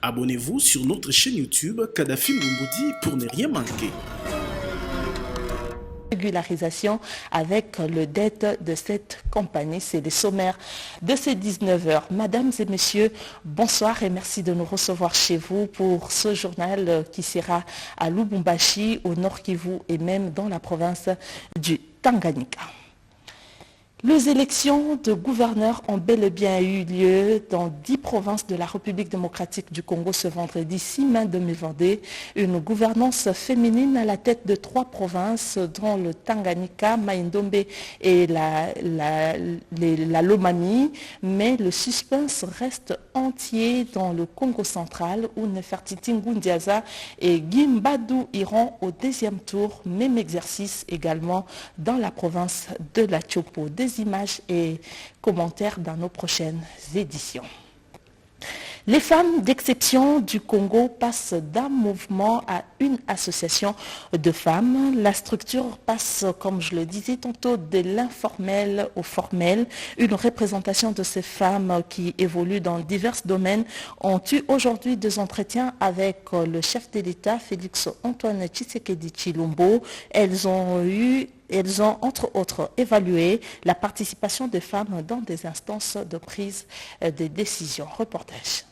Abonnez-vous sur notre chaîne YouTube Kadhafi Moumoudi pour ne rien manquer. Régularisation avec le dette de cette compagnie. C'est le sommaire de ces 19h. Mesdames et messieurs, bonsoir et merci de nous recevoir chez vous pour ce journal qui sera à Lubumbashi, au Nord Kivu et même dans la province du Tanganyika. Les élections de gouverneurs ont bel et bien eu lieu dans 10 provinces de la République démocratique du Congo ce vendredi 6 mai 2022. Une gouvernance féminine à la tête de 3 provinces, dont le Tanganyika, Maïndombe et la Lomami. Mais le suspense reste entier dans le Congo central où Nefertiti Ngundiaza et Gimbadou iront au 2e tour. Même exercice également dans la province de la Tchopo. Des images et commentaires dans nos prochaines éditions. Les femmes d'exception du Congo passent d'un mouvement à une association de femmes. La structure passe, comme je le disais tantôt, de l'informel au formel. Une représentation de ces femmes qui évoluent dans divers domaines ont eu aujourd'hui 2 entretiens avec le chef de l'État, Félix Antoine Tshisekedi Tshilombo. Elles ont, entre autres, évalué la participation des femmes dans des instances de prise de décision. Reportage.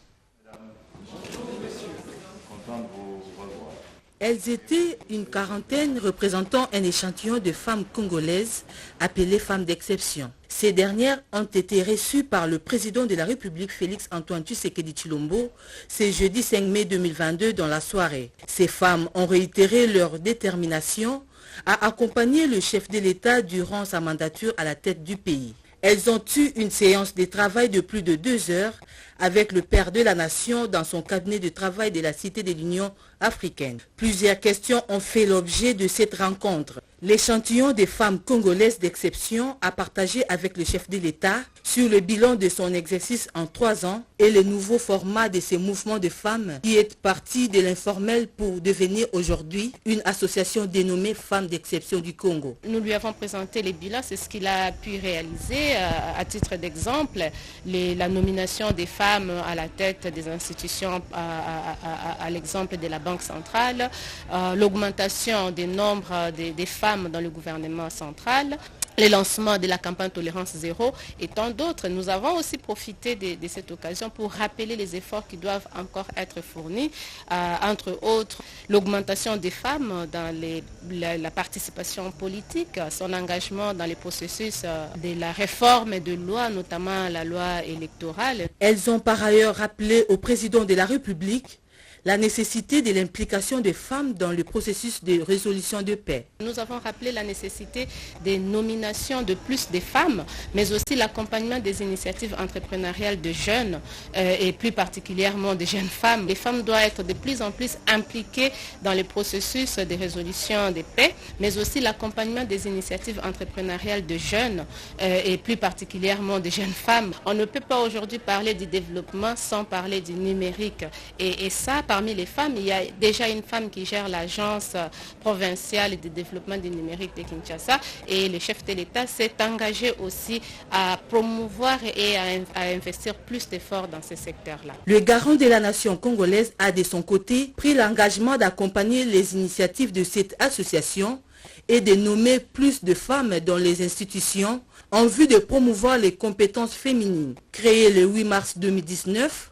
Elles étaient une quarantaine représentant un échantillon de femmes congolaises appelées femmes d'exception. Ces dernières ont été reçues par le président de la République Félix Antoine Tshisekedi Tshilombo ce jeudi 5 mai 2022 dans la soirée. Ces femmes ont réitéré leur détermination à accompagner le chef de l'État durant sa mandature à la tête du pays. Elles ont eu une séance de travail de plus de 2 heures avec le père de la nation dans son cabinet de travail de la Cité de l'Union africaine. Plusieurs questions ont fait l'objet de cette rencontre. L'échantillon des femmes congolaises d'exception a partagé avec le chef de l'État sur le bilan de son exercice en 3 ans et le nouveau format de ces mouvements de femmes qui est parti de l'informel pour devenir aujourd'hui une association dénommée Femmes d'exception du Congo. Nous lui avons présenté les bilans, c'est ce qu'il a pu réaliser. À titre d'exemple, la nomination des femmes à la tête des institutions, à l'exemple de la Banque centrale, l'augmentation du nombre des femmes dans le gouvernement central, le lancement de la campagne Tolérance Zéro et tant d'autres. Nous avons aussi profité de cette occasion pour rappeler les efforts qui doivent encore être fournis, entre autres l'augmentation des femmes dans la participation politique, son engagement dans les processus de la réforme de loi, notamment la loi électorale. Elles ont par ailleurs rappelé au président de la République la nécessité de l'implication des femmes dans le processus de résolution de paix. Nous avons rappelé la nécessité des nominations de plus de femmes, mais aussi l'accompagnement des initiatives entrepreneuriales de jeunes et plus particulièrement des jeunes femmes. Les femmes doivent être de plus en plus impliquées dans le processus de résolution de paix, mais aussi l'accompagnement des initiatives entrepreneuriales de jeunes et plus particulièrement des jeunes femmes. On ne peut pas aujourd'hui parler du développement sans parler du numérique. Et ça, parmi les femmes, il y a déjà une femme qui gère l'agence provinciale de développement du numérique de Kinshasa et le chef de l'État s'est engagé aussi à promouvoir et à investir plus d'efforts dans ce secteur-là. Le garant de la nation congolaise a de son côté pris l'engagement d'accompagner les initiatives de cette association et de nommer plus de femmes dans les institutions en vue de promouvoir les compétences féminines. Créée le 8 mars 2019,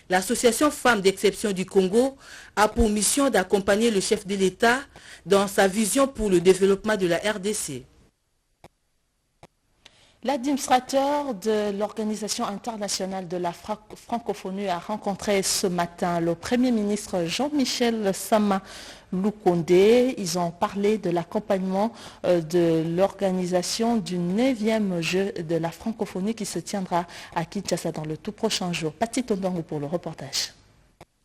l'association Femmes d'exception du Congo a pour mission d'accompagner le chef de l'État dans sa vision pour le développement de la RDC. L'administrateur de l'Organisation internationale de la francophonie a rencontré ce matin le Premier ministre Jean-Michel Sama Lukonde. Ils ont parlé de l'accompagnement de l'organisation du 9e jeu de la francophonie qui se tiendra à Kinshasa dans le tout prochain jour. Pati Tondongo pour le reportage.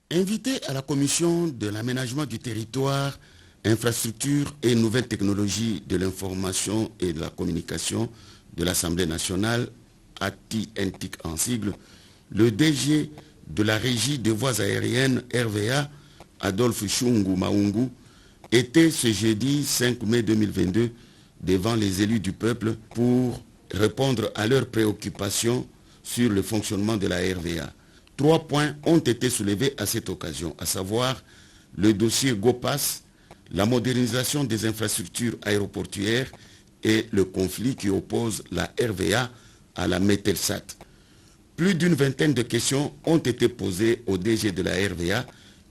Invité à la commission de l'aménagement du territoire, infrastructures et nouvelles technologies de l'information et de la communication de l'Assemblée nationale, ATI-NTIC en sigle, le DG de la Régie des voies aériennes RVA, Adolphe Chungu Maungu, était ce jeudi 5 mai 2022 devant les élus du peuple pour répondre à leurs préoccupations sur le fonctionnement de la RVA. 3 points ont été soulevés à cette occasion, à savoir le dossier GoPass, la modernisation des infrastructures aéroportuaires et le conflit qui oppose la RVA à la Metelsat. Plus d'une vingtaine de questions ont été posées au DG de la RVA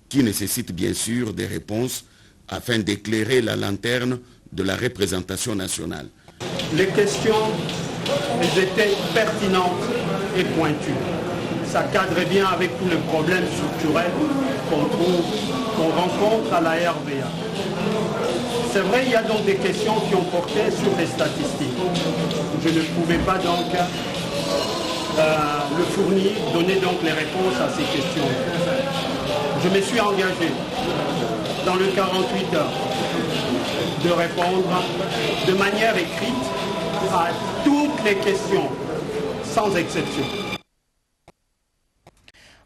qui nécessitent bien sûr des réponses afin d'éclairer la lanterne de la représentation nationale. Les questions, elles étaient pertinentes et pointues. Ça cadrait bien avec tous les problèmes structurels qu'on rencontre à la RVA. C'est vrai, il y a donc des questions qui ont porté sur les statistiques. Je ne pouvais pas donc le fournir, donner donc les réponses à ces questions. Je me suis engagé dans le 48 heures de répondre de manière écrite à toutes les questions, sans exception.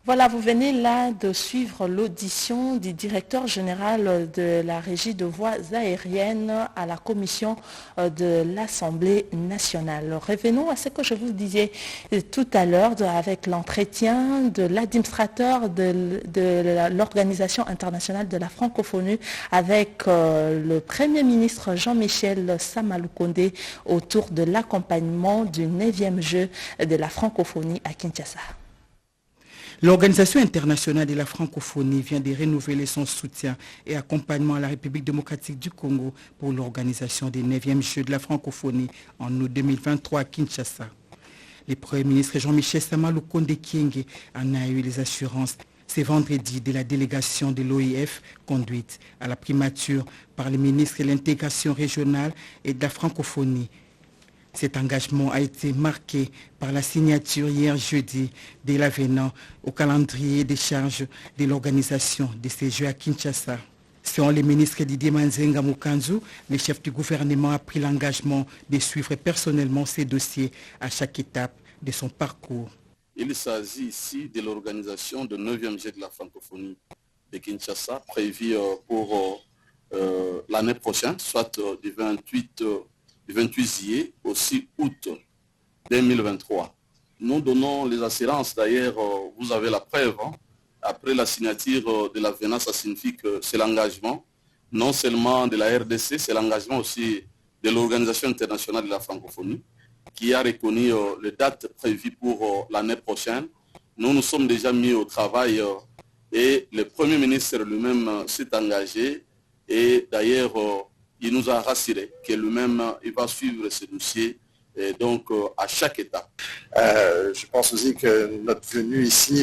Voilà, vous venez là de suivre l'audition du directeur général de la Régie de voies aériennes à la commission de l'Assemblée nationale. Revenons à ce que je vous disais tout à l'heure avec l'entretien de l'administrateur de l'Organisation internationale de la francophonie avec le Premier ministre Jean-Michel Samalukonde autour de l'accompagnement du 9e jeu de la francophonie à Kinshasa. L'Organisation internationale de la francophonie vient de renouveler son soutien et accompagnement à la République démocratique du Congo pour l'organisation des 9e Jeux de la francophonie en août 2023 à Kinshasa. Le Premier ministre Jean-Michel Samalukonde Kyenge en a eu les assurances ce vendredi de la délégation de l'OIF conduite à la primature par le ministre de l'intégration régionale et de la francophonie. Cet engagement a été marqué par la signature hier jeudi de l'avenant au calendrier des charges de l'organisation de ces Jeux à Kinshasa. Selon le ministre Didier Manzenga Mukanzu, le chef du gouvernement a pris l'engagement de suivre personnellement ces dossiers à chaque étape de son parcours. Il s'agit ici de l'organisation du 9e Jeu de la francophonie de Kinshasa, prévu pour l'année prochaine, soit du 28 juillet au 6 août 2023. Nous donnons les assurances, d'ailleurs, vous avez la preuve, après la signature de l'avenant, ça signifie que c'est l'engagement, non seulement de la RDC, c'est l'engagement aussi de l'Organisation internationale de la francophonie, qui a reconnu les dates prévues pour l'année prochaine. Nous nous sommes déjà mis au travail et le Premier ministre lui-même s'est engagé et d'ailleurs, il nous a rassuré que lui-même, il va suivre ce dossier et donc à chaque étape. Je pense aussi que notre venue ici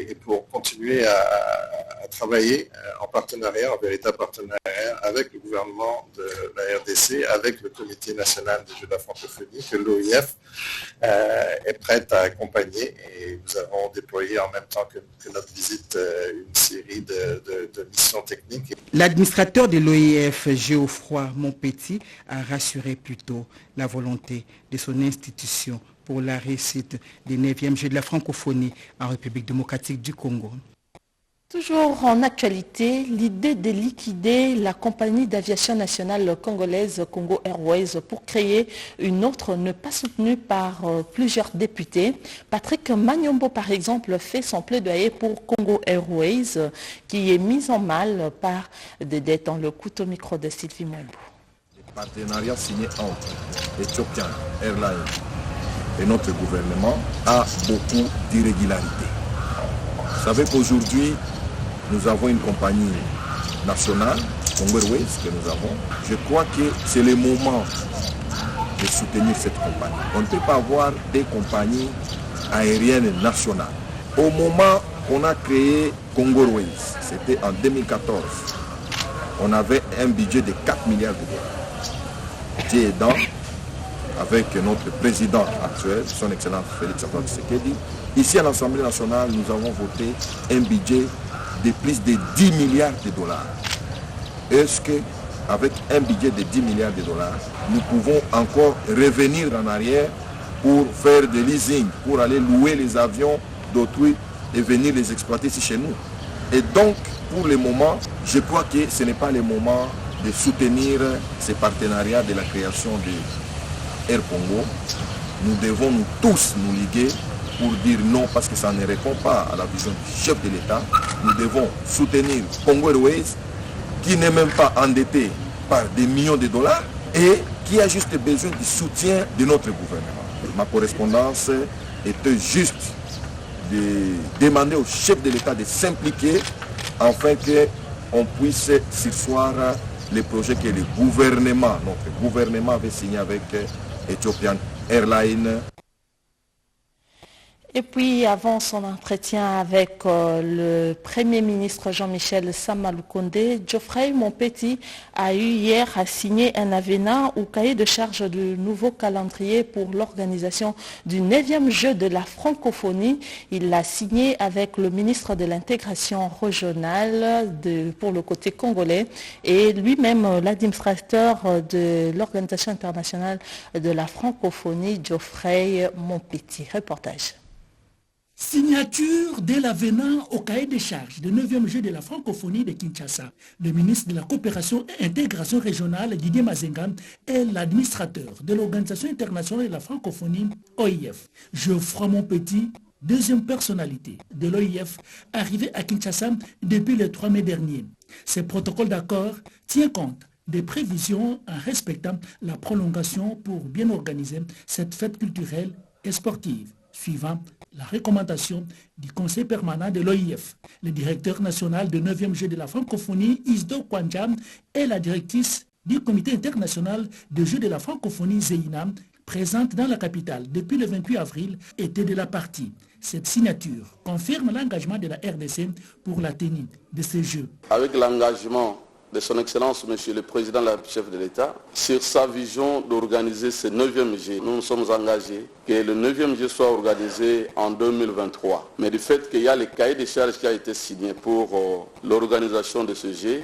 est pour continuer à travailler en partenariat, en véritable partenariat avec le gouvernement de la RDC, avec le Comité national des Jeux de la francophonie, que l'OIF est prête à accompagner. Et nous avons déployé en même temps que notre visite une série de missions techniques. L'administrateur de l'OIF, Geoffroy Montpetit, a rassuré plutôt la volonté de son institution pour la réussite des 9e Jeux de la francophonie en République démocratique du Congo. Toujours en actualité, l'idée de liquider la compagnie d'aviation nationale congolaise Congo Airways pour créer une autre n'est pas soutenue par plusieurs députés. Patrick Magnombo, par exemple, fait son plaidoyer pour Congo Airways qui est mise en mal par des dettes. Dans le couteau micro de Sylvie Mwembo. Le partenariat signé entre Ethiopian Airlines et notre gouvernement a beaucoup d'irrégularités. Vous savez qu'aujourd'hui, nous avons une compagnie nationale, Congo Airways, que nous avons. Je crois que c'est le moment de soutenir cette compagnie. On ne peut pas avoir des compagnies aériennes nationales. Au moment qu'on a créé Congo Airways, c'était en 2014, on avait un budget de 4 milliards de dollars. Dieu aidant, avec notre président actuel, son Excellence Félix Antoine Tshisekedi, ici à l'Assemblée nationale, nous avons voté un budget de plus de 10 milliards de dollars. Est-ce qu'avec un budget de 10 milliards de dollars, nous pouvons encore revenir en arrière pour faire des leasing, pour aller louer les avions d'autrui et venir les exploiter ici chez nous? Et donc, pour le moment, je crois que ce n'est pas le moment de soutenir ces partenariats de la création de Air Congo. Nous devons nous tous nous liguer pour dire non parce que ça ne répond pas à la vision du chef de l'État. Nous devons soutenir Congo Airways qui n'est même pas endetté par des millions de dollars et qui a juste besoin du soutien de notre gouvernement. Ma correspondance était juste de demander au chef de l'État de s'impliquer afin qu'on puisse surseoir les projets que le gouvernement, notre gouvernement avait signé avec Ethiopian Airlines. Et puis, avant son entretien avec le Premier ministre Jean-Michel Samaloukonde, Geoffrey Monpetit a eu hier à signer un avenant au cahier de charge du nouveau calendrier pour l'organisation du 9e jeu de la francophonie. Il l'a signé avec le ministre de l'intégration régionale pour le côté congolais et lui-même l'administrateur de l'Organisation internationale de la francophonie, Geoffrey Monpetit. Reportage. Signature de l'avenant au cahier des charges du 9e jeu de la francophonie de Kinshasa. Le ministre de la coopération et intégration régionale, Didier Mazenga, est l'administrateur de l'Organisation internationale de la francophonie, OIF. Geoffroy Monpetit, deuxième personnalité de l'OIF, arrivé à Kinshasa depuis le 3 mai dernier. Ce protocole d'accord tient compte des prévisions en respectant la prolongation pour bien organiser cette fête culturelle et sportive, suivant la recommandation du Conseil permanent de l'OIF. Le directeur national du 9e jeu de la francophonie, Isidore Kwanja, et la directrice du Comité international des jeux de la francophonie, Zeina, présente dans la capitale depuis le 28 avril, étaient de la partie. Cette signature confirme l'engagement de la RDC pour la tenue de ces jeux. Avec l'engagement de son Excellence, Monsieur le Président, le chef de l'État, sur sa vision d'organiser ce 9e jeu. Nous nous sommes engagés que le 9e jeu soit organisé en 2023. Mais du fait qu'il y a le cahier de charges qui a été signé pour l'organisation de ce jeu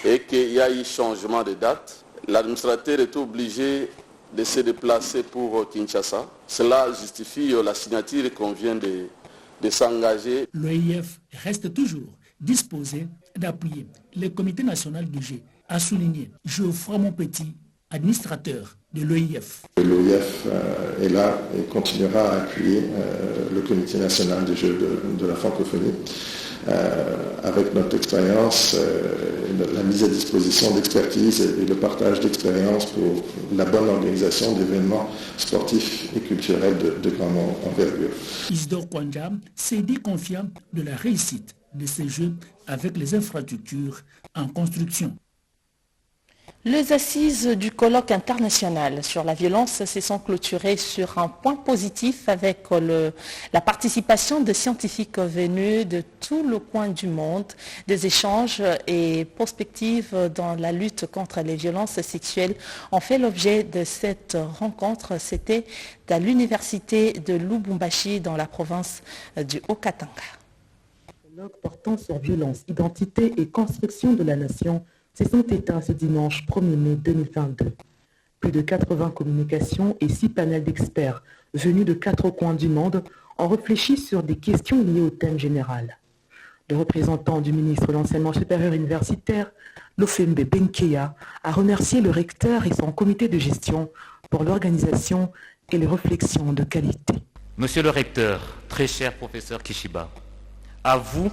et qu'il y a eu changement de date, l'administrateur est obligé de se déplacer pour Kinshasa. Cela justifie la signature qu'on vient de s'engager. L'OIF reste toujours disposé d'appuyer le comité national du jeu, a souligné Geoffroy Monpetit, administrateur de l'OIF. L'OIF est là et continuera à appuyer le comité national du jeu de la francophonie avec notre expérience, la mise à disposition d'expertise et le partage d'expérience pour la bonne organisation d'événements sportifs et culturels de grande envergure. Isidore Kwanja s'est dit confiant de la réussite de ces jeux avec les infrastructures en construction. Les assises du colloque international sur la violence se sont clôturées sur un point positif avec la participation de scientifiques venus de tout le coin du monde, des échanges et perspectives dans la lutte contre les violences sexuelles ont fait l'objet de cette rencontre. C'était à l'université de Lubumbashi dans la province du Haut-Katanga. Colloque portant sur violence, identité et construction de la nation se sont éteints ce dimanche 1er mai 2022. Plus de 80 communications et 6 panels d'experts venus de 4 coins du monde ont réfléchi sur des questions liées au thème général. Le représentant du ministre de l'Enseignement supérieur universitaire, Lofembe Benkeya, a remercié le recteur et son comité de gestion pour l'organisation et les réflexions de qualité. Monsieur le recteur, très cher professeur Kishiba, à vous,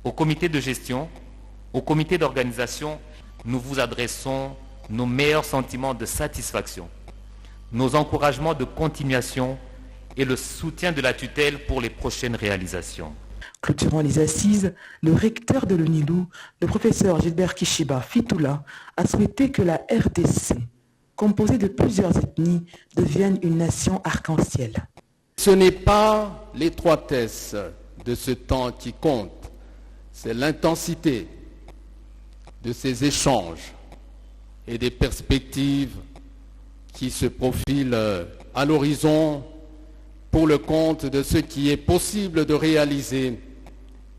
au comité de gestion, au comité d'organisation, nous vous adressons nos meilleurs sentiments de satisfaction, nos encouragements de continuation et le soutien de la tutelle pour les prochaines réalisations. Clôturant les assises, le recteur de l'UNILU, le professeur Gilbert Kishiba Fitoula, a souhaité que la RDC, composée de plusieurs ethnies, devienne une nation arc-en-ciel. Ce n'est pas l'étroitesse de ce temps qui compte, c'est l'intensité de ces échanges et des perspectives qui se profilent à l'horizon pour le compte de ce qui est possible de réaliser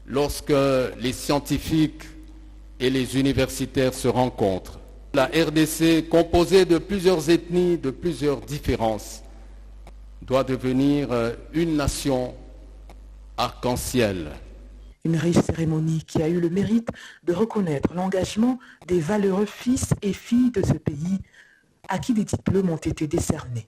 lorsque les scientifiques et les universitaires se rencontrent. La RDC, composée de plusieurs ethnies, de plusieurs différences, doit devenir une nation arc-en-ciel. Une riche cérémonie qui a eu le mérite de reconnaître l'engagement des valeureux fils et filles de ce pays à qui des diplômes ont été décernés.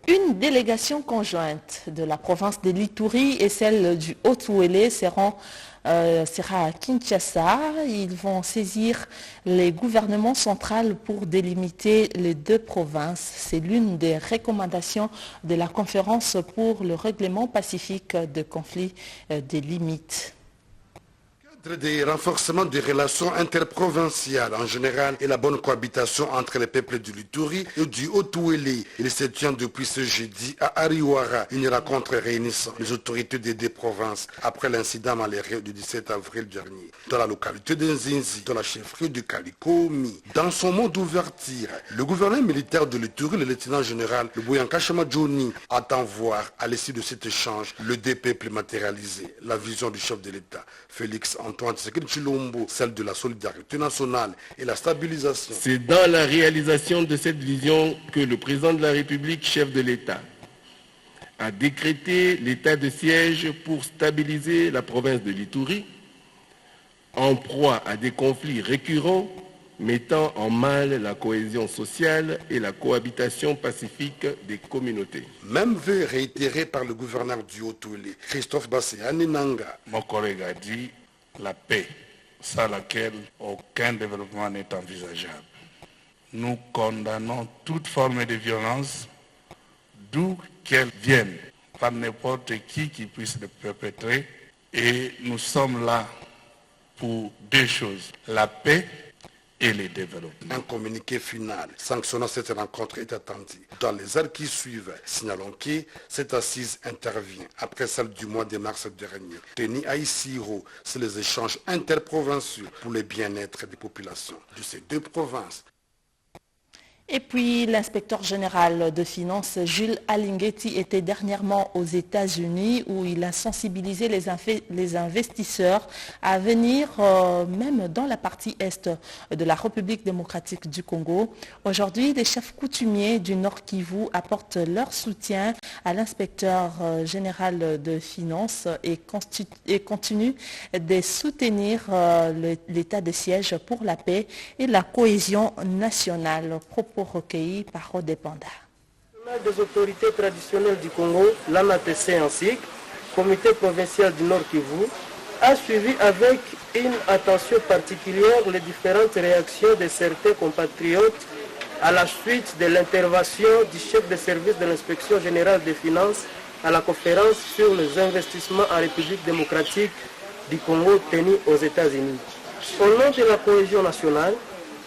Une délégation conjointe de la province de l'Ituri et celle du Haut-Ouélé sera à Kinshasa. Ils vont saisir les gouvernements centraux pour délimiter les deux provinces. C'est l'une des recommandations de la conférence pour le règlement pacifique de conflits des limites. Des renforcements des relations interprovinciales en général et la bonne cohabitation entre les peuples du Lituri et du Haut-Ouélé. Il se tient depuis ce jeudi à Ariwara une rencontre réunissant les autorités des deux provinces après l'incident malheureux du 17 avril dernier dans la localité de Nzinzi, dans la chefferie du Kalikomi. Dans son mot d'ouverture, le gouverneur militaire de Lituri, le lieutenant-général Bouyanka Johnny, attend voir à l'issue de cet échange le deux peuples matérialiser la vision du chef de l'État, Félix Antoine Tshisekedi Tshilombo, celle de la solidarité nationale et la stabilisation. C'est dans la réalisation de cette vision que le président de la République, chef de l'État, a décrété l'état de siège pour stabiliser la province de l'Ituri, en proie à des conflits récurrents mettant en mal la cohésion sociale et la cohabitation pacifique des communautés. Même vœu réitéré par le gouverneur du Haut-Ouélé, Christophe Bassé-Aninanga. Mon collègue a dit la paix, sans laquelle aucun développement n'est envisageable. Nous condamnons toute forme de violence, d'où qu'elle vienne, par n'importe qui puisse le perpétrer. Et nous sommes là pour deux choses, la paix et les développements. Un communiqué final sanctionnant cette rencontre est attendu. Dans les heures qui suivent, signalons que cette assise intervient après celle du mois de mars dernier, tenue à Isiro sur les échanges interprovinciaux pour le bien-être des populations de ces deux provinces. Et puis, l'inspecteur général de finances, Jules Alinguetti, était dernièrement aux États-Unis où il a sensibilisé les investisseurs à venir même dans la partie est de la République démocratique du Congo. Aujourd'hui, les chefs coutumiers du Nord Kivu apportent leur soutien à l'inspecteur général de finances et continuent de soutenir l'état de siège pour la paix et la cohésion nationale. Recueilli par Rodépanda. Des autorités traditionnelles du Congo, l'ANATC ainsi, comité provincial du Nord Kivu, a suivi avec une attention particulière les différentes réactions de certains compatriotes à la suite de l'intervention du chef de service de l'inspection générale des finances à la conférence sur les investissements en République démocratique du Congo tenue aux États-Unis. Au nom de la cohésion nationale,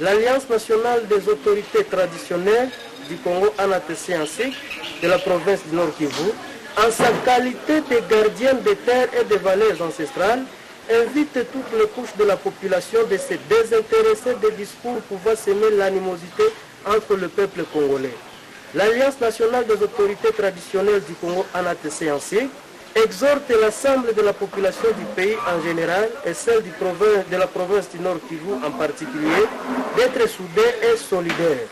l'Alliance nationale des autorités traditionnelles du Congo ANATC ainsi de la province du Nord Kivu, en sa qualité de gardienne des terres et des valeurs ancestrales, invite toutes les couches de la population de se désintéresser des discours pouvant semer l'animosité entre le peuple congolais. L'Alliance nationale des autorités traditionnelles du Congo ANATC ainsi exhorte l'ensemble de la population du pays en général et celle de la province du Nord Kivu en particulier d'être soudés et solidaires.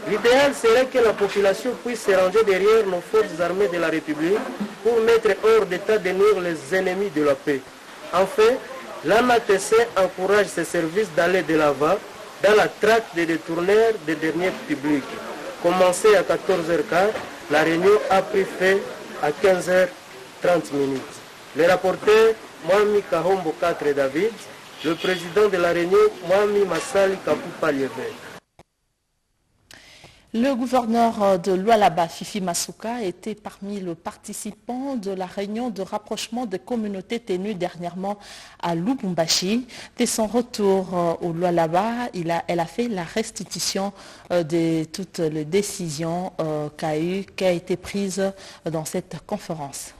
L'idéal serait que la population puisse se ranger derrière nos forces armées de la République pour mettre hors d'état de nuire les ennemis de la paix. Enfin, l'ANATC encourage ses services d'aller de l'avant dans la traque des détourneurs des deniers publics. Commencé à 14h15, la réunion a pris fin à 15h30. Le rapporteur, Mwami Kahombo 4 David, le président de la réunion, Mwami Massali Kapupa Liévêque. Le gouverneur de Lualaba, Fifi Masuka, était parmi les participants de la réunion de rapprochement des communautés tenue dernièrement à Lubumbashi. Dès son retour au Lualaba, elle a fait la restitution de toutes les décisions qui a été prise dans cette conférence.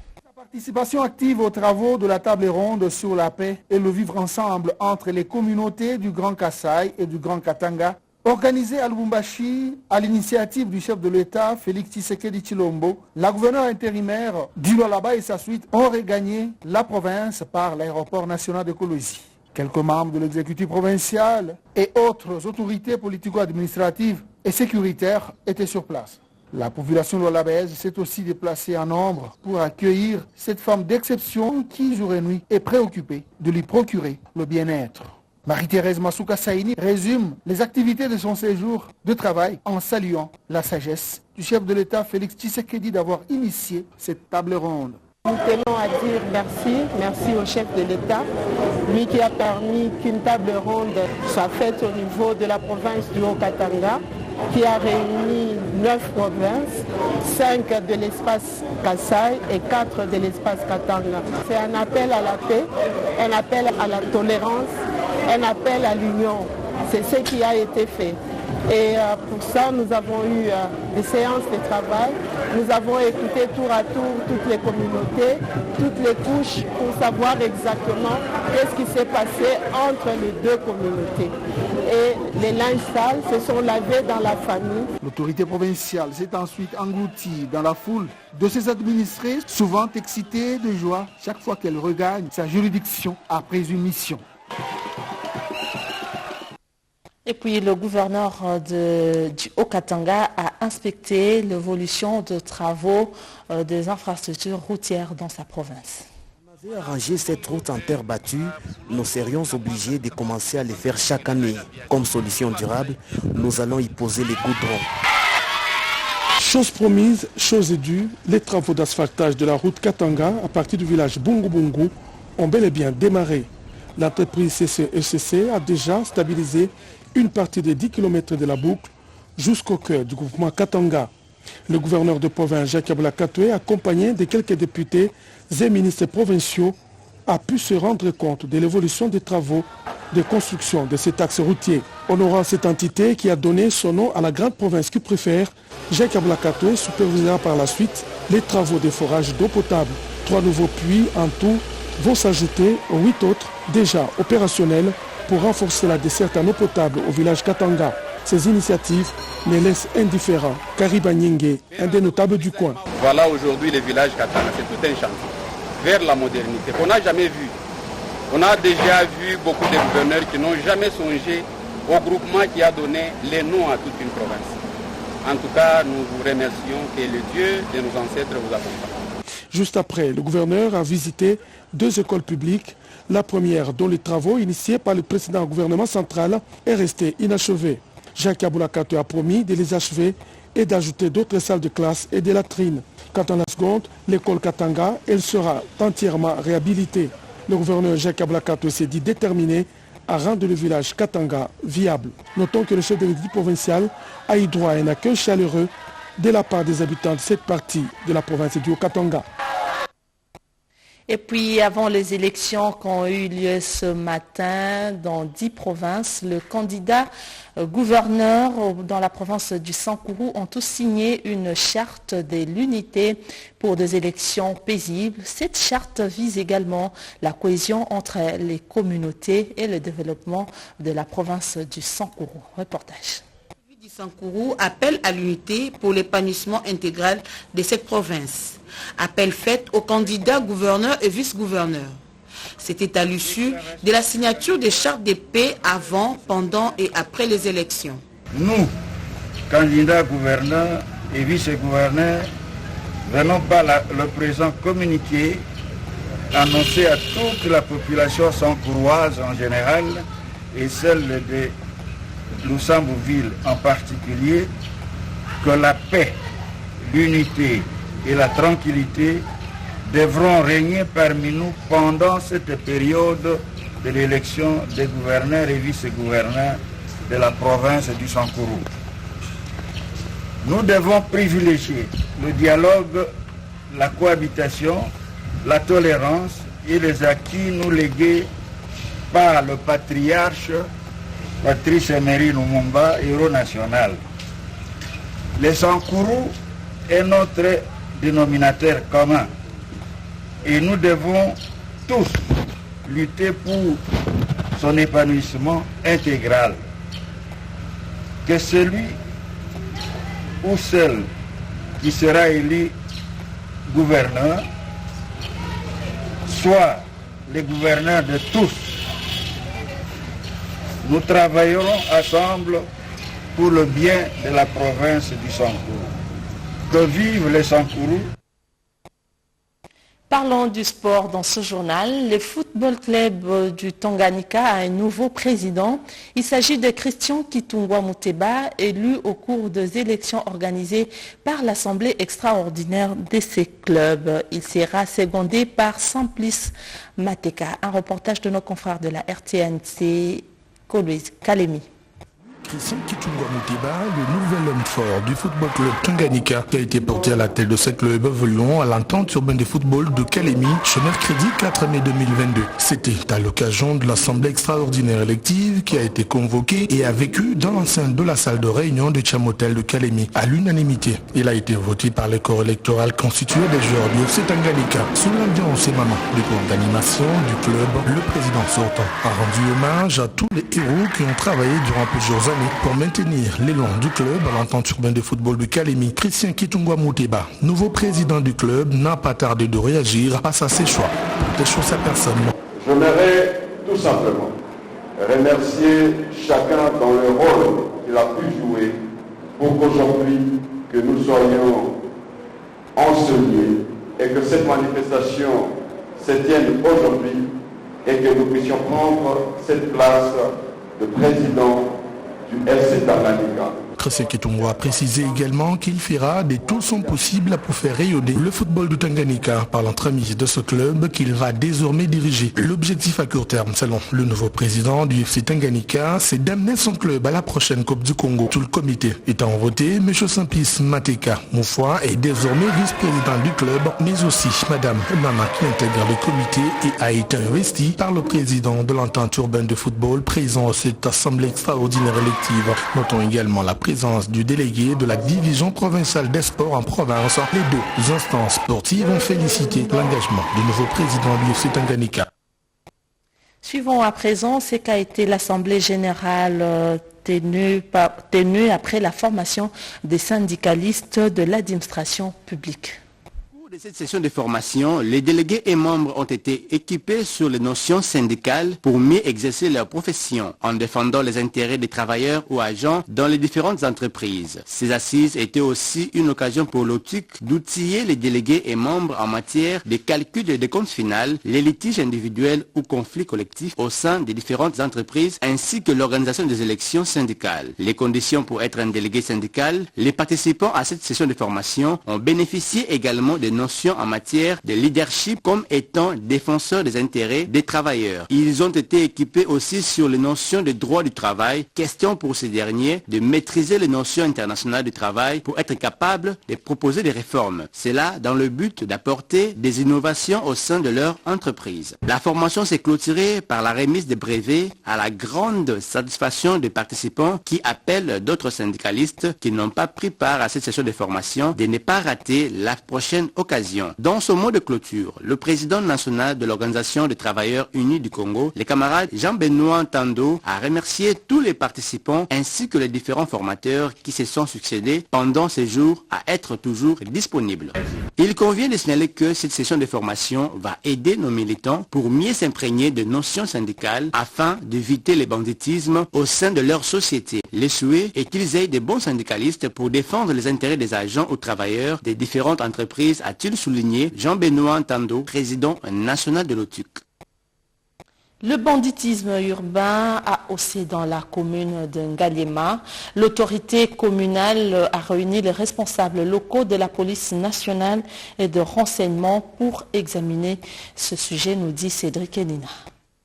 Participation active aux travaux de la table ronde sur la paix et le vivre ensemble entre les communautés du Grand Kasaï et du Grand Katanga, organisée à Lubumbashi à l'initiative du chef de l'État, Félix Tshisekedi Tshilombo. La gouverneure intérimaire du Lualaba et sa suite ont regagné la province par l'aéroport national de Kolwezi. Quelques membres de l'exécutif provincial et autres autorités politico-administratives et sécuritaires étaient sur place. La population lualabaise s'est aussi déplacée en nombre pour accueillir cette femme d'exception qui, jour et nuit, est préoccupée de lui procurer le bien-être. Marie-Thérèse Masuka Saini résume les activités de son séjour de travail en saluant la sagesse du chef de l'État Félix Tshisekedi d'avoir initié cette table ronde. Nous tenons à dire merci au chef de l'État, lui qui a permis qu'une table ronde soit faite au niveau de la province du Haut-Katanga, qui a réuni 9 provinces, 5 de l'espace Kasaï et 4 de l'espace Katanga. C'est un appel à la paix, un appel à la tolérance, un appel à l'union. C'est ce qui a été fait. Et pour ça, nous avons eu des séances de travail. Nous avons écouté tour à tour toutes les communautés, toutes les couches pour savoir exactement qu'est-ce qui s'est passé entre les deux communautés. Et les linges sales se sont lavés dans la famille. L'autorité provinciale s'est ensuite engloutie dans la foule de ses administrés, souvent excités de joie chaque fois qu'elle regagne sa juridiction après une mission. Et puis le gouverneur du Haut-Katanga a inspecté l'évolution de travaux des infrastructures routières dans sa province. Si on avait arrangé cette route en terre battue, nous serions obligés de commencer à les faire chaque année. Comme solution durable, nous allons y poser les goudrons. Chose promise, chose due, les travaux d'asphaltage de la route Katanga à partir du village Bungu Bungu ont bel et bien démarré. L'entreprise CCECC a déjà stabilisé une partie des 10 km de la boucle jusqu'au cœur du groupement Katanga. Le gouverneur de province Jacques Abula Katoué, accompagné de quelques députés et ministres provinciaux, a pu se rendre compte de l'évolution des travaux de construction de cet axe routier. Honorant cette entité qui a donné son nom à la grande province qu'il préfère, Jacques Abula Katoué supervisera par la suite les travaux de forage d'eau potable. 3 nouveaux puits en tout vont s'ajouter aux 8 autres déjà opérationnels pour renforcer la desserte en eau potable au village Katanga. Ces initiatives ne laissent indifférents Kariba Nyenge, un des notables du coin. Voilà aujourd'hui le village Katanga, c'est tout un chantier vers la modernité qu'on n'a jamais vu. On a déjà vu beaucoup de gouverneurs qui n'ont jamais songé au groupement qui a donné les noms à toute une province. En tout cas, nous vous remercions que le Dieu de nos ancêtres vous accompagne. Juste après, le gouverneur a visité 2 écoles publiques. La première, dont les travaux initiés par le précédent gouvernement central est resté inachevé. Jacques Abula Katoué a promis de les achever et d'ajouter d'autres salles de classe et des latrines. Quant à la seconde, l'école Katanga, elle sera entièrement réhabilitée. Le gouverneur Jacques Abula Katoué s'est dit déterminé à rendre le village Katanga viable. Notons que le chef de l'État provincial a eu droit à un accueil chaleureux de la part des habitants de cette partie de la province du Haut-Katanga. Et puis, avant les élections qui ont eu lieu ce matin dans 10 provinces, le candidat gouverneur dans la province du Sankourou ont tous signé une charte de l'unité pour des élections paisibles. Cette charte vise également la cohésion entre les communautés et le développement de la province du Sankourou. Reportage. Sankourou appelle à l'unité pour l'épanouissement intégral de cette province. Appel fait aux candidats gouverneurs et vice-gouverneurs. C'était à l'issue de la signature des chartes de paix avant, pendant et après les élections. Nous, candidats gouverneurs et vice-gouverneurs, venons par le présent communiqué annoncer à toute la population sankouroise en général et celle de Lusamboville en particulier, que la paix, l'unité et la tranquillité devront régner parmi nous pendant cette période de l'élection des gouverneurs et vice-gouverneurs de la province du Sankourou. Nous devons privilégier le dialogue, la cohabitation, la tolérance et les acquis nous légués par le patriarche Patrice Emery Lumumba, héros national. Le Sankourou est notre dénominateur commun et nous devons tous lutter pour son épanouissement intégral. Que celui ou celle qui sera élu gouverneur soit le gouverneur de tous. Nous travaillerons ensemble pour le bien de la province du Sankourou. Que vive les Sankourou! Parlons du sport dans ce journal. Le football club du Tanganyika a un nouveau président. Il s'agit de Christian Kitungwa Muteba, élu au cours des élections organisées par l'Assemblée extraordinaire de ces clubs. Il sera secondé par Simplice Mateka. Un reportage de nos confrères de la RTNC, Kalemi. Christian Kitungwa Muteba, le nouvel homme fort du football club Tanganyika, qui a été porté à la tête de ce club évoluant à l'entente urbaine de football de Kalemi ce mercredi 4 mai 2022. C'était à l'occasion de l'Assemblée extraordinaire élective qui a été convoquée et a vécu dans l'enceinte de la salle de réunion de Chamotel de Kalemi à l'unanimité. Il a été voté par le corps électoral constitué des joueurs du FC Tanganyika. Sous l'ambiance émanant du corps d'animation du club, le président sortant a rendu hommage à tous les héros qui ont travaillé durant plusieurs années pour maintenir l'élan du club à l'entente urbaine de football de Kalemi. Christian Kitungwa Muteba, nouveau président du club, n'a pas tardé de réagir face à ses choix. Des choses sa personne. J'aimerais tout simplement remercier chacun dans le rôle qu'il a pu jouer pour qu'aujourd'hui que nous soyons enseignés et que cette manifestation se tienne aujourd'hui et que nous puissions prendre cette place de président du FC Tanganyika. Christian Kitungwa a précisé également qu'il fera de tout son possible pour faire rayonner le football du Tanganyika par l'entremise de ce club qu'il va désormais diriger. L'objectif à court terme, selon le nouveau président du FC Tanganyika, c'est d'amener son club à la prochaine Coupe du Congo. Tout le comité étant voté, M. Simplice Mateka Moufwa est désormais vice-président du club, mais aussi Mme Nana qui intègre le comité et a été investi par le président de l'entente urbaine de football présent à cette assemblée extraordinaire élective. Notons également la présence du délégué de la division provinciale des sports en province. Les deux instances sportives ont félicité l'engagement du nouveau président du FC Tanganyika. Suivons à présent ce qu'a été l'Assemblée générale tenue après la formation des syndicalistes de l'administration publique. De cette session de formation, les délégués et membres ont été équipés sur les notions syndicales pour mieux exercer leur profession en défendant les intérêts des travailleurs ou agents dans les différentes entreprises. Ces assises étaient aussi une occasion pour l'OTUC d'outiller les délégués et membres en matière de calcul des comptes finales, les litiges individuels ou conflits collectifs au sein des différentes entreprises ainsi que l'organisation des élections syndicales. Les conditions pour être un délégué syndical, les participants à cette session de formation ont bénéficié également de notions en matière de leadership comme étant défenseurs des intérêts des travailleurs. Ils ont été équipés aussi sur les notions de droit du travail, question pour ces derniers de maîtriser les notions internationales du travail pour être capables de proposer des réformes. C'est là dans le but d'apporter des innovations au sein de leur entreprise. La formation s'est clôturée par la remise des brevets à la grande satisfaction des participants qui appellent d'autres syndicalistes qui n'ont pas pris part à cette session de formation de ne pas rater la prochaine occasion. Dans ce mot de clôture, le président national de l'Organisation des travailleurs unis du Congo, le camarade Jean-Benoît Tando, a remercié tous les participants ainsi que les différents formateurs qui se sont succédés pendant ces jours à être toujours disponibles. Il convient de signaler que cette session de formation va aider nos militants pour mieux s'imprégner de notions syndicales afin d'éviter le banditisme au sein de leur société. Le souhait est qu'ils aient des bons syndicalistes pour défendre les intérêts des agents ou travailleurs des différentes entreprises, a-t-il souligné Jean-Benoît Tando, président national de l'OTUC. Le banditisme urbain a haussé dans la commune de Ngaliema. L'autorité communale a réuni les responsables locaux de la police nationale et de renseignement pour examiner ce sujet, nous dit Cédric Enina.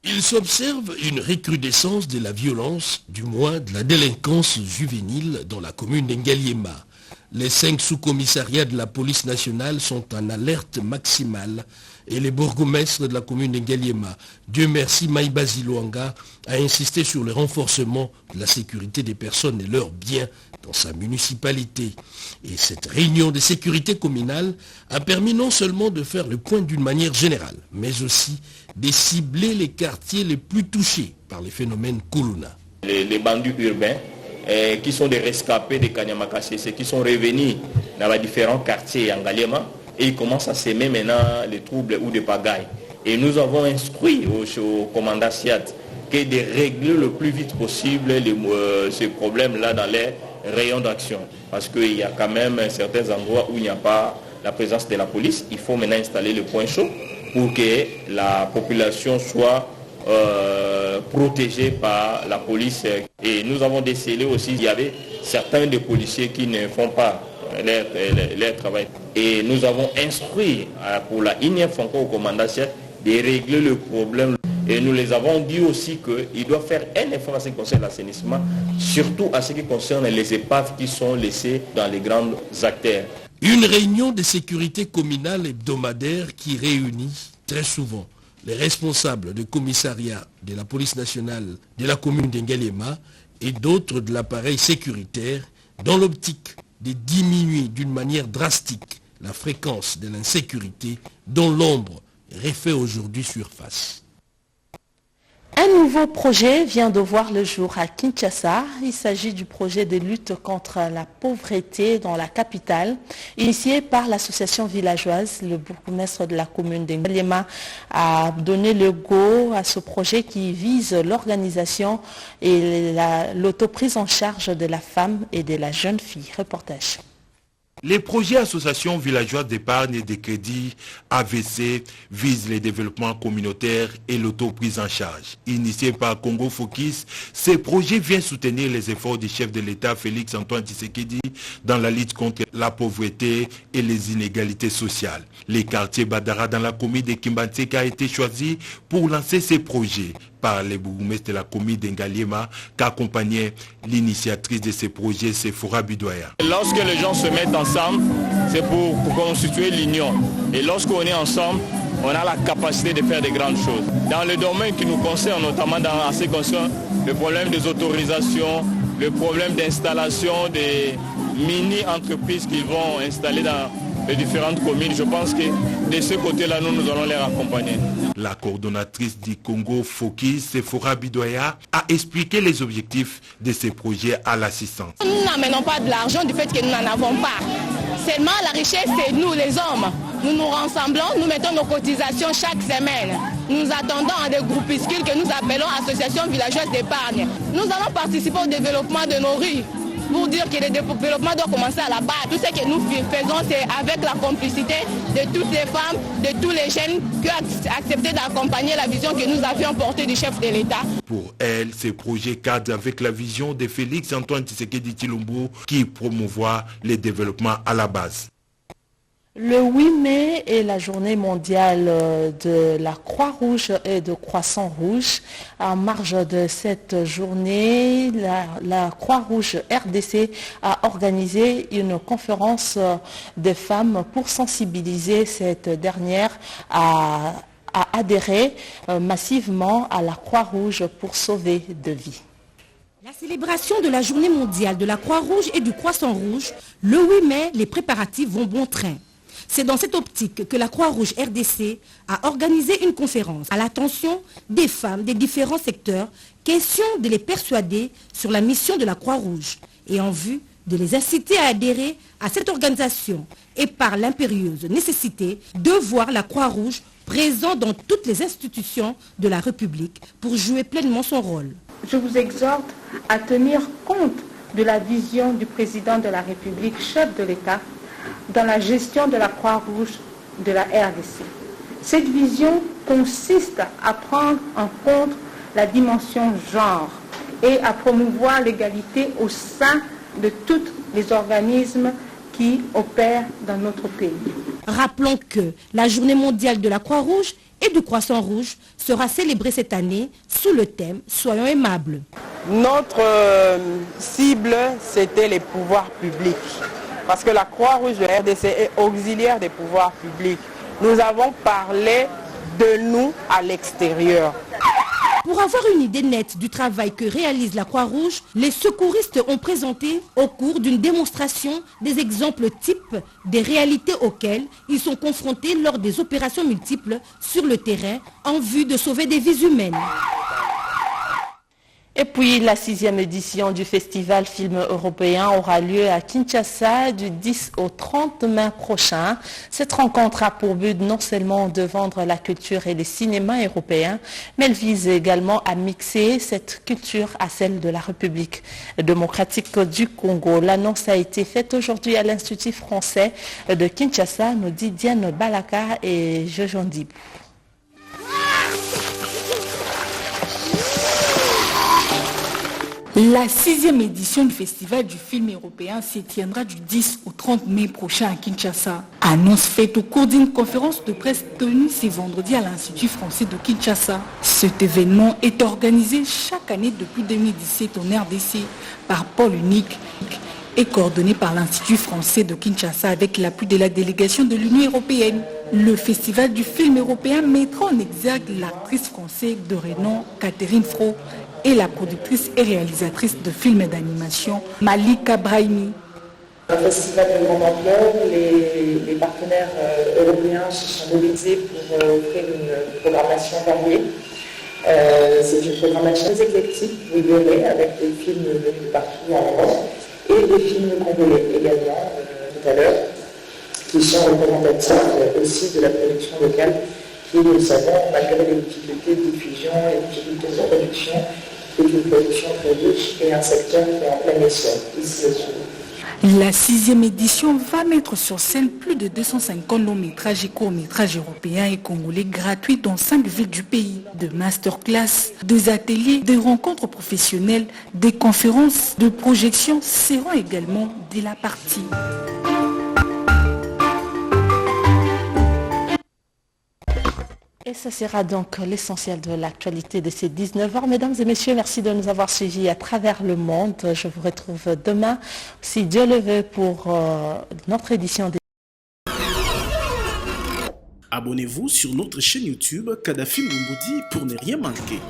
Il s'observe une recrudescence de la violence, du moins de la délinquance juvénile dans la commune d'Ngaliema. Les 5 sous-commissariats de la police nationale sont en alerte maximale et le bourgmestre de la commune de Ngaliema, Dieu merci Maïbazi Luanga, a insisté sur le renforcement de la sécurité des personnes et leurs biens dans sa municipalité. Et cette réunion de sécurité communale a permis non seulement de faire le point d'une manière générale, mais aussi de cibler les quartiers les plus touchés par les phénomènes Kuluna. Les bandits urbains qui sont des rescapés de Kanyamakasese, qui sont revenus dans les différents quartiers en Ngaliema et ils commencent à s'aimer maintenant les troubles ou des pagailles. Et nous avons instruit au commandant Siat que de régler le plus vite possible ces problèmes-là dans les rayons d'action. Parce qu'il y a quand même certains endroits où il n'y a pas la présence de la police. Il faut maintenant installer le point chaud pour que la population soit protégée par la police. Et nous avons décelé aussi qu'il y avait certains des policiers qui ne font pas leur travail. Et nous avons instruit pour la INIA Franco au commandant chef de régler le problème. Et nous les avons dit aussi qu'ils doivent faire un effort à ce qui concerne l'assainissement, surtout à ce qui concerne les épaves qui sont laissées dans les grandes artères. Une réunion de sécurité communale hebdomadaire qui réunit très souvent les responsables du commissariat de la police nationale de la commune d'Engaliema et d'autres de l'appareil sécuritaire dans l'optique de diminuer d'une manière drastique la fréquence de l'insécurité dont l'ombre refait aujourd'hui surface. Un nouveau projet vient de voir le jour à Kinshasa. Il s'agit du projet de lutte contre la pauvreté dans la capitale, initié par l'association villageoise. Le bourgmestre de la commune d'Engaliema a donné le go à ce projet qui vise l'organisation et l'autoprise en charge de la femme et de la jeune fille. Reportage. Les projets associations villageoises d'épargne et de crédit AVC visent le développement communautaire et l'autoprise en charge. Initié par Congo Focus, ces projets viennent soutenir les efforts du chef de l'État Félix Antoine Tshisekedi dans la lutte contre la pauvreté et les inégalités sociales. Les quartiers Badara dans la commune de Kimbantseka a été choisi pour lancer ces projets par les bourgmestres de la commune d'Engaliema qu'accompagnait l'initiatrice de ces projets, Sephora Bidoya. Lorsque les gens se mettent ensemble, c'est pour constituer l'union. Et lorsqu'on est ensemble, on a la capacité de faire de grandes choses. Dans le domaine qui nous concerne, notamment dans ce qui concerne le problème des autorisations, le problème d'installation des mini-entreprises qu'ils vont installer dans les différentes communes, je pense que de ce côté-là, nous allons les accompagner. La coordonnatrice du Congo Focus, Sephora Bidoya, a expliqué les objectifs de ces projets à l'assistance. Nous n'amenons pas de l'argent du fait que nous n'en avons pas. Seulement la richesse, c'est nous les hommes. Nous nous rassemblons, nous mettons nos cotisations chaque semaine. Nous attendons à des groupuscules que nous appelons associations villageoises d'épargne. Nous allons participer au développement de nos rues. Pour dire que le développement doit commencer à la base. Tout ce que nous faisons, c'est avec la complicité de toutes les femmes, de tous les jeunes qui ont accepté d'accompagner la vision que nous avions portée du chef de l'État. Pour elle, ces projets cadrent avec la vision de Félix Antoine Tshisekedi Tshilombo qui promouvoit le développement à la base. Le 8 mai est la journée mondiale de la Croix-Rouge et de Croissant-Rouge. En marge de cette journée, la Croix-Rouge RDC a organisé une conférence des femmes pour sensibiliser cette dernière à adhérer massivement à la Croix-Rouge pour sauver de vies. La célébration de la journée mondiale de la Croix-Rouge et du Croissant-Rouge, le 8 mai, les préparatifs vont bon train. C'est dans cette optique que la Croix-Rouge RDC a organisé une conférence à l'attention des femmes des différents secteurs, question de les persuader sur la mission de la Croix-Rouge et en vue de les inciter à adhérer à cette organisation et par l'impérieuse nécessité de voir la Croix-Rouge présente dans toutes les institutions de la République pour jouer pleinement son rôle. Je vous exhorte à tenir compte de la vision du président de la République, chef de l'État, dans la gestion de la Croix-Rouge de la RDC. Cette vision consiste à prendre en compte la dimension genre et à promouvoir l'égalité au sein de tous les organismes qui opèrent dans notre pays. Rappelons que la journée mondiale de la Croix-Rouge et du Croissant-Rouge sera célébrée cette année sous le thème « Soyons aimables ». Notre cible, c'était les pouvoirs publics. Parce que la Croix-Rouge de RDC est auxiliaire des pouvoirs publics. Nous avons parlé de nous à l'extérieur. Pour avoir une idée nette du travail que réalise la Croix-Rouge, les secouristes ont présenté au cours d'une démonstration des exemples types des réalités auxquelles ils sont confrontés lors des opérations multiples sur le terrain en vue de sauver des vies humaines. Et puis, la 6e édition du Festival Film Européen aura lieu à Kinshasa du 10 au 30 mai prochain. Cette rencontre a pour but non seulement de vendre la culture et les cinémas européens, mais elle vise également à mixer cette culture à celle de la République démocratique du Congo. L'annonce a été faite aujourd'hui à l'Institut français de Kinshasa, nous dit Diane Balaka et Jojon Dibou. La 6e édition du Festival du film européen se tiendra du 10 au 30 mai prochain à Kinshasa. Annonce faite au cours d'une conférence de presse tenue ce vendredi à l'Institut français de Kinshasa. Cet événement est organisé chaque année depuis 2017 en RDC par Paul Unique et coordonné par l'Institut français de Kinshasa avec l'appui de la délégation de l'Union européenne. Le Festival du film européen mettra en exergue l'actrice française de renom Catherine Fro et la productrice et réalisatrice de films d'animation Malika Brahimi. Un festival de grande ampleur, les partenaires européens se sont mobilisés pour offrir une programmation variée. C'est une programmation très éclectique, vous verrez, avec des films venus de partout en Europe et des films congolais également, tout à l'heure, qui sont représentatifs aussi de la production locale, qui, nous le savons, malgré les difficultés de diffusion et les difficultés de production, est une production très riche et un secteur qui est en plein essor ici au Congo. La 6e édition va mettre sur scène plus de 250 longs métrages et courts métrages européens et congolais gratuits dans 5 villes du pays. De masterclass, des ateliers, des rencontres professionnelles, des conférences, de projections seront également de la partie. Et ce sera donc l'essentiel de l'actualité de ces 19h. Mesdames et messieurs, merci de nous avoir suivis à travers le monde. Je vous retrouve demain, si Dieu le veut, pour notre édition des... Abonnez-vous sur notre chaîne YouTube Kadhafi Mboumoudi pour ne rien manquer.